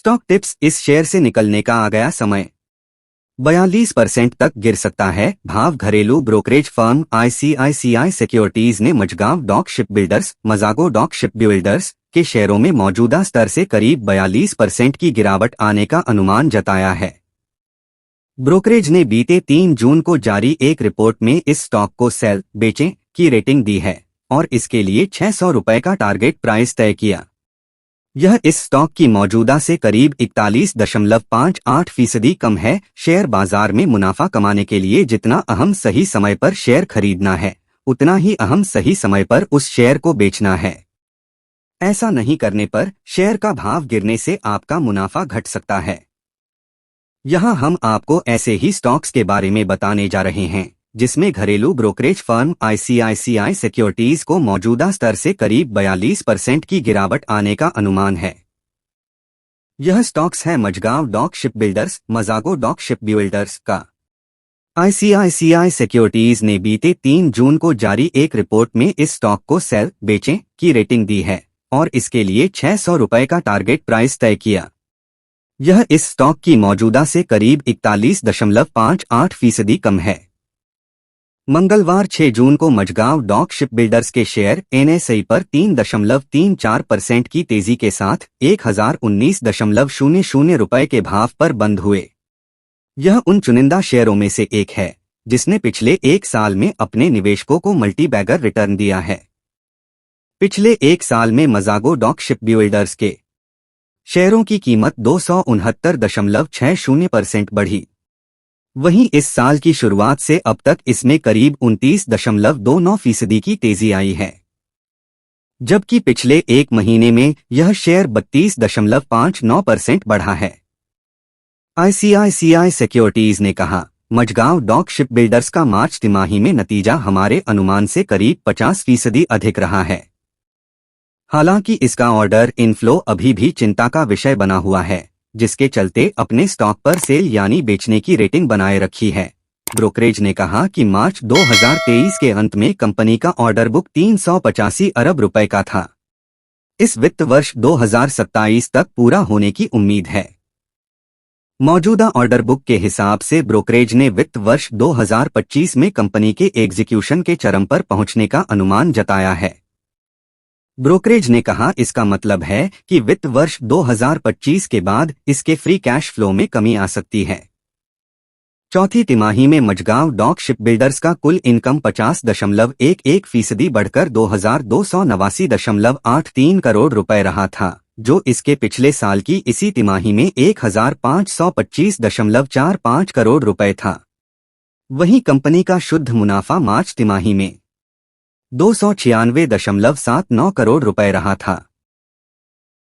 Stock tips, इस share से निकलने का आ गया समय। 42% तक गिर सकता है भाव। घरेलू ब्रोकरेज फर्म आईसीआईसीआई सिक्योरिटीज ने Mazagon Dock Shipbuilders Mazagon Dock Shipbuilders के शेयरों में मौजूदा स्तर से करीब 42% की गिरावट आने का अनुमान जताया है। ब्रोकरेज ने बीते 3 जून को जारी एक रिपोर्ट में इस स्टॉक को सेल बेचें की रेटिंग दी है और इसके लिए 600 रुपए का टारगेट प्राइस तय किया। यह इस स्टॉक की मौजूदा से करीब 41.58% कम है। शेयर बाजार में मुनाफा कमाने के लिए जितना अहम सही समय पर शेयर खरीदना है, उतना ही अहम सही समय पर उस शेयर को बेचना है। ऐसा नहीं करने पर शेयर का भाव गिरने से आपका मुनाफा घट सकता है। यहाँ हम आपको ऐसे ही स्टॉक्स के बारे में बताने जा रहे हैं जिसमें घरेलू ब्रोकरेज फर्म आईसीआईसीआई सिक्योरिटीज को मौजूदा स्तर से करीब 42% की गिरावट आने का अनुमान है। यह स्टॉक्स है Mazagon Dock Shipbuilders Mazagon Dock Shipbuilders का। आईसीआईसीआई सिक्योरिटीज ने बीते 3 जून को जारी एक रिपोर्ट में इस स्टॉक को सेल बेचें की रेटिंग दी है और इसके लिए 600 रुपए का टारगेट प्राइस तय किया। यह इस स्टॉक की मौजूदा से करीब 41.58% कम है। मंगलवार 6 जून को मझगांव डॉक शिपबिल्डर्स के शेयर एनएसई पर 3.34% की तेजी के साथ 1019.00 रुपए के भाव पर बंद हुए। यह उन चुनिंदा शेयरों में से एक है जिसने पिछले 1 साल में अपने निवेशकों को मल्टीबैगर रिटर्न दिया है। पिछले 1 साल में मजागो डॉक शिपबिल्डर्स के शेयरों की कीमत 269.60% बढ़ी। वहीं इस साल की शुरुआत से अब तक इसमें करीब 29.29% की तेजी आई है, जबकि पिछले 1 महीने में यह शेयर 32.59% बढ़ा है। आईसीआईसीआई सिक्योरिटीज ने कहा, मझगांव डॉक शिपबिल्डर्स का मार्च तिमाही में नतीजा हमारे अनुमान से करीब 50% अधिक रहा है। हालांकि इसका ऑर्डर इनफ्लो अभी भी चिंता का विषय बना हुआ है, जिसके चलते अपने स्टॉक पर सेल यानी बेचने की रेटिंग बनाए रखी है। ब्रोकरेज ने कहा कि मार्च 2023 के अंत में कंपनी का ऑर्डर बुक 385 अरब रुपए का था। इस वित्त वर्ष 2027 तक पूरा होने की उम्मीद है। मौजूदा ऑर्डर बुक के हिसाब से ब्रोकरेज ने वित्त वर्ष 2025 में कंपनी के एग्जीक्यूशन के चरम पर पहुंचने का अनुमान जताया है। ब्रोकरेज ने कहा, इसका मतलब है कि वित्त वर्ष 2025 के बाद इसके फ्री कैश फ्लो में कमी आ सकती है। चौथी तिमाही में मझगांव डॉक शिपबिल्डर्स का कुल इनकम 50.11% बढ़कर 2289.83 करोड़ रुपए रहा था, जो इसके पिछले साल की इसी तिमाही में 1525.45 करोड़ रुपए था। वहीं कंपनी का शुद्ध मुनाफा मार्च तिमाही में 296.79 करोड़ रुपए रहा था।